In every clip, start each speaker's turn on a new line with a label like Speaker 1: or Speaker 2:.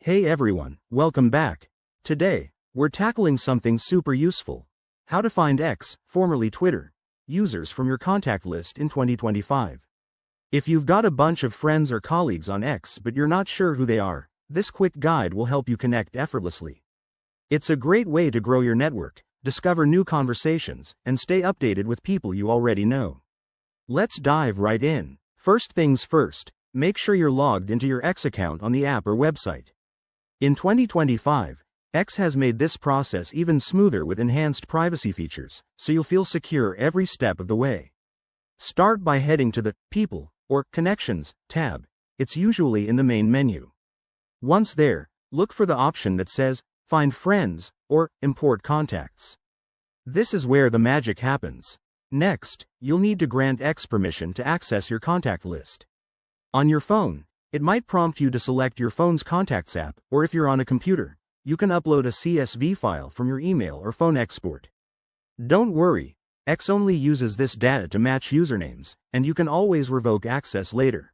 Speaker 1: Hey everyone, welcome back. Today, we're tackling something super useful. How to find X, formerly Twitter, users from your contact list in 2025. If you've got a bunch of friends or colleagues on X but you're not sure who they are, this quick guide will help you connect effortlessly. It's a great way to grow your network, discover new conversations, and stay updated with people you already know. Let's dive right in. First things first, make sure you're logged into your X account on the app or website. In 2025, X has made this process even smoother with enhanced privacy features, so you'll feel secure every step of the way. Start by heading to the People or Connections tab. It's usually in the main menu. Once there, look for the option that says Find Friends or Import Contacts. This is where the magic happens. Next, you'll need to grant X permission to access your contact list. On your phone, it might prompt you to select your phone's Contacts app, or if you're on a computer, you can upload a CSV file from your email or phone export. Don't worry, X only uses this data to match usernames, and you can always revoke access later.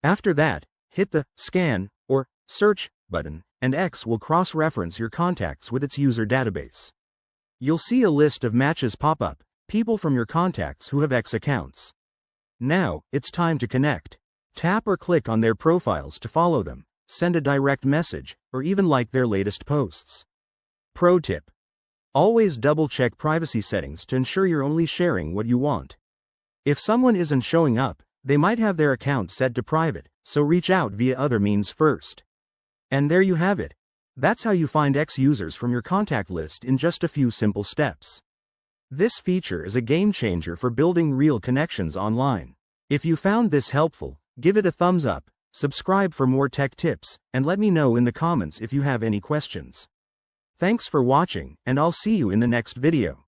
Speaker 1: After that, hit the Scan or Search button, and X will cross-reference your contacts with its user database. You'll see a list of matches pop up, people from your contacts who have X accounts. Now, it's time to connect. Tap or click on their profiles to follow them, send a direct message, or even like their latest posts. Pro tip: always double-check privacy settings to ensure you're only sharing what you want. If someone isn't showing up, they might have their account set to private, so reach out via other means first. And there you have it. That's how you find X users from your contact list in just a few simple steps. This feature is a game changer for building real connections online. If you found this helpful, give it a thumbs up, subscribe for more tech tips, and let me know in the comments if you have any questions. Thanks for watching, and I'll see you in the next video.